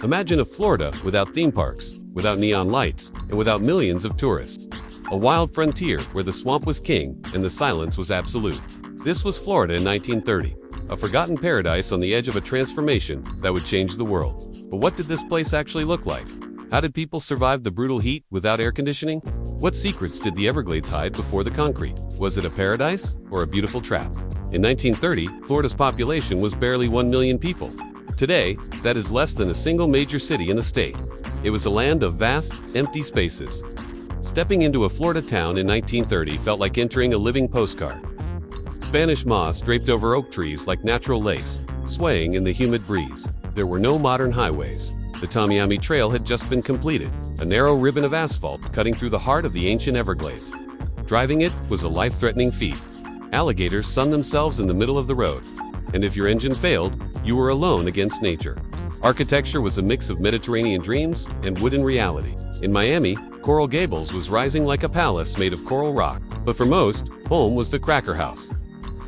Imagine a Florida without theme parks, without neon lights, and without millions of tourists. A wild frontier where the swamp was king and the silence was absolute. This was Florida in 1930, a forgotten paradise on the edge of a transformation that would change the world. But what did this place actually look like? How did people survive the brutal heat without air conditioning? What secrets did the Everglades hide before the concrete? Was it a paradise or a beautiful trap? In 1930, Florida's population was barely 1 million people. Today, that is less than a single major city in the state. It was a land of vast, empty spaces. Stepping into a Florida town in 1930 felt like entering a living postcard. Spanish moss draped over oak trees like natural lace, swaying in the humid breeze. There were no modern highways. The Tamiami Trail had just been completed, a narrow ribbon of asphalt cutting through the heart of the ancient Everglades. Driving it was a life-threatening feat. Alligators sunned themselves in the middle of the road, and if your engine failed, you were alone against nature. Architecture was a mix of Mediterranean dreams and wooden reality. In Miami, Coral Gables was rising like a palace made of coral rock, but for most, home was the Cracker House.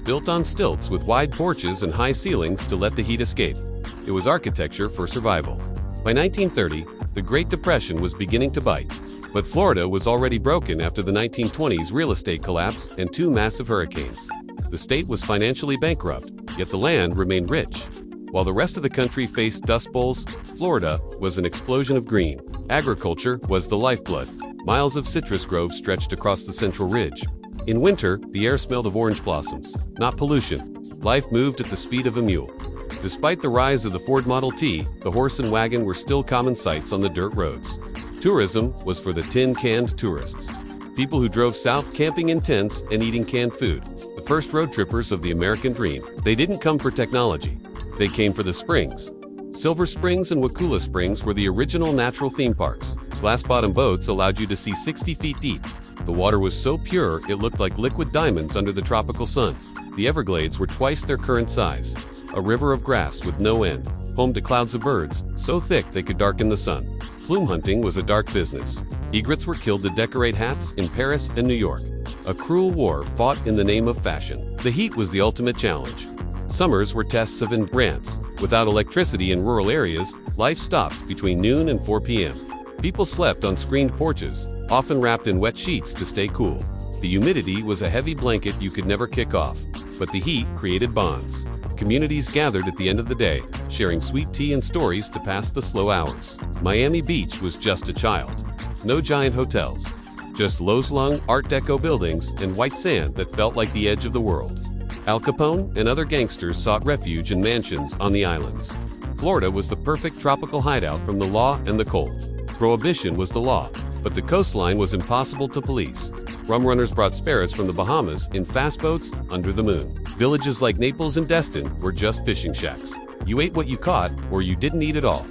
Built on stilts with wide porches and high ceilings to let the heat escape. It was architecture for survival. By 1930, the Great Depression was beginning to bite, but Florida was already broken after the 1920s real estate collapse and 2 massive hurricanes. The state was financially bankrupt, yet the land remained rich. While the rest of the country faced dust bowls, Florida was an explosion of green. Agriculture was the lifeblood. Miles of citrus groves stretched across the central ridge. In winter, the air smelled of orange blossoms, not pollution. Life moved at the speed of a mule. Despite the rise of the Ford Model T, the horse and wagon were still common sights on the dirt roads. Tourism was for the tin-canned tourists. People who drove south camping in tents and eating canned food. The first road trippers of the American dream. They didn't come for technology. They came for the springs. Silver Springs and Wakula Springs were the original natural theme parks. Glass-bottom boats allowed you to see 60 feet deep. The water was so pure it looked like liquid diamonds under the tropical sun. The Everglades were twice their current size. A river of grass with no end, home to clouds of birds, so thick they could darken the sun. Plume hunting was a dark business. Egrets were killed to decorate hats in Paris and New York. A cruel war fought in the name of fashion. The heat was the ultimate challenge. Summers were tests of endurance. Without electricity in rural areas, life stopped between noon and 4 p.m. People slept on screened porches, often wrapped in wet sheets to stay cool. The humidity was a heavy blanket you could never kick off, but the heat created bonds. Communities gathered at the end of the day, sharing sweet tea and stories to pass the slow hours. Miami Beach was just a child. No giant hotels, just low-slung Art Deco buildings and white sand that felt like the edge of the world. Al Capone and other gangsters sought refuge in mansions on the islands. Florida was the perfect tropical hideout from the law and the cold. Prohibition was the law, but the coastline was impossible to police. Rum runners brought sparrows from the Bahamas in fast boats under the moon. Villages like Naples and Destin were just fishing shacks. You ate what you caught, or you didn't eat at all.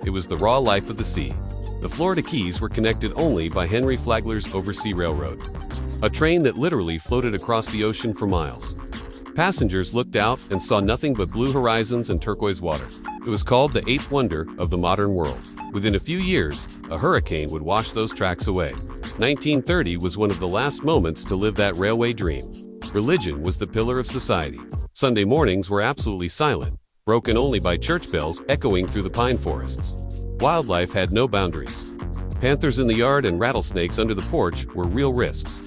It was the raw life of the sea. The Florida Keys were connected only by Henry Flagler's Oversea Railroad, a train that literally floated across the ocean for miles. Passengers looked out and saw nothing but blue horizons and turquoise water. It was called the eighth wonder of the modern world. Within a few years, a hurricane would wash those tracks away. 1930 was one of the last moments to live that railway dream. Religion was the pillar of society. Sunday mornings were absolutely silent, broken only by church bells echoing through the pine forests. Wildlife had no boundaries. Panthers in the yard and rattlesnakes under the porch were real risks.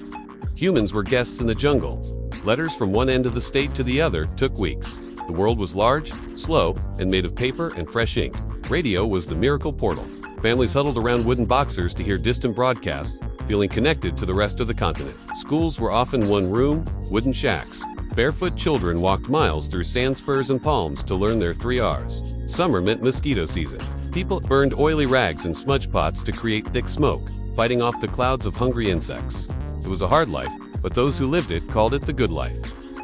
Humans were guests in the jungle. Letters from one end of the state to the other took weeks. The world was large, slow, and made of paper and fresh ink. Radio was the miracle portal. Families huddled around wooden boxers to hear distant broadcasts, feeling connected to the rest of the continent. Schools were often one-room, wooden shacks. Barefoot children walked miles through sand spurs and palms to learn their 3 R's. Summer meant mosquito season. People burned oily rags in smudge pots to create thick smoke, fighting off the clouds of hungry insects. It was a hard life, but those who lived it called it the good life.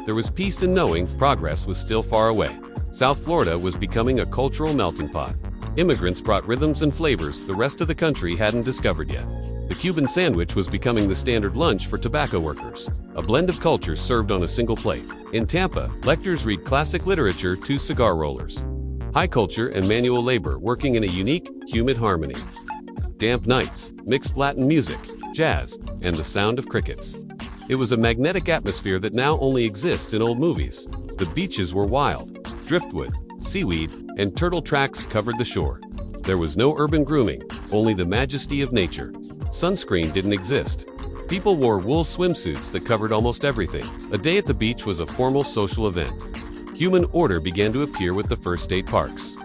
There was peace in knowing progress was still far away. South Florida was becoming a cultural melting pot. Immigrants brought rhythms and flavors the rest of the country hadn't discovered yet. The Cuban sandwich was becoming the standard lunch for tobacco workers, a blend of cultures served on a single plate. In Tampa, lectors read classic literature to cigar rollers. High culture and manual labor working in a unique, humid harmony. Damp nights, mixed Latin music, jazz, and the sound of crickets. It was a magnetic atmosphere that now only exists in old movies. The beaches were wild. Driftwood, seaweed, and turtle tracks covered the shore. There was no urban grooming, only the majesty of nature. Sunscreen didn't exist. People wore wool swimsuits that covered almost everything. A day at the beach was a formal social event. Human order began to appear with the first state parks.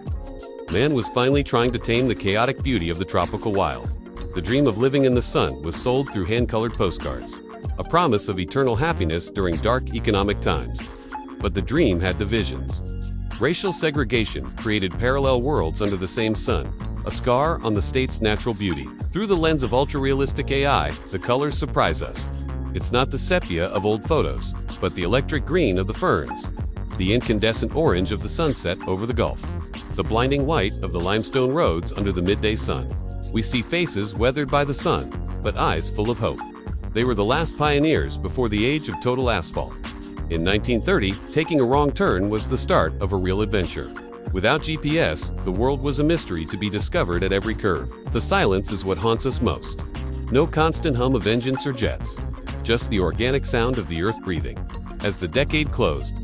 Man was finally trying to tame the chaotic beauty of the tropical wild. The dream of living in the sun was sold through hand-colored postcards, a promise of eternal happiness during dark economic times. But the dream had divisions. Racial segregation created parallel worlds under the same sun, a scar on the state's natural beauty. Through the lens of ultra-realistic AI, the colors surprise us. It's not the sepia of old photos, but the electric green of the ferns, the incandescent orange of the sunset over the Gulf, the blinding white of the limestone roads under the midday sun. We see faces weathered by the sun, but eyes full of hope. They were the last pioneers before the age of total asphalt. In 1930, taking a wrong turn was the start of a real adventure. Without GPS, the world was a mystery to be discovered at every curve. The silence is what haunts us most. No constant hum of engines or jets, just the organic sound of the earth breathing. As the decade closed,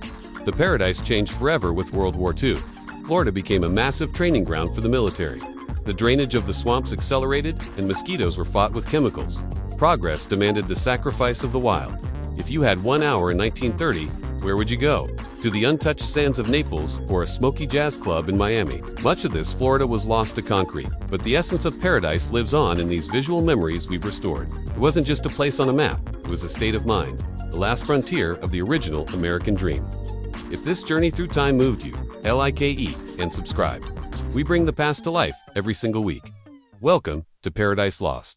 the paradise changed forever with World War II. Florida became a massive training ground for the military. The drainage of the swamps accelerated, and mosquitoes were fought with chemicals. Progress demanded the sacrifice of the wild. If you had 1 hour in 1930, where would you go? To the untouched sands of Naples or a smoky jazz club in Miami? Much of this Florida was lost to concrete, but the essence of paradise lives on in these visual memories we've restored. It wasn't just a place on a map, it was a state of mind, the last frontier of the original American dream. If this journey through time moved you, like and subscribe. We bring the past to life every single week. Welcome to Paradise Lost.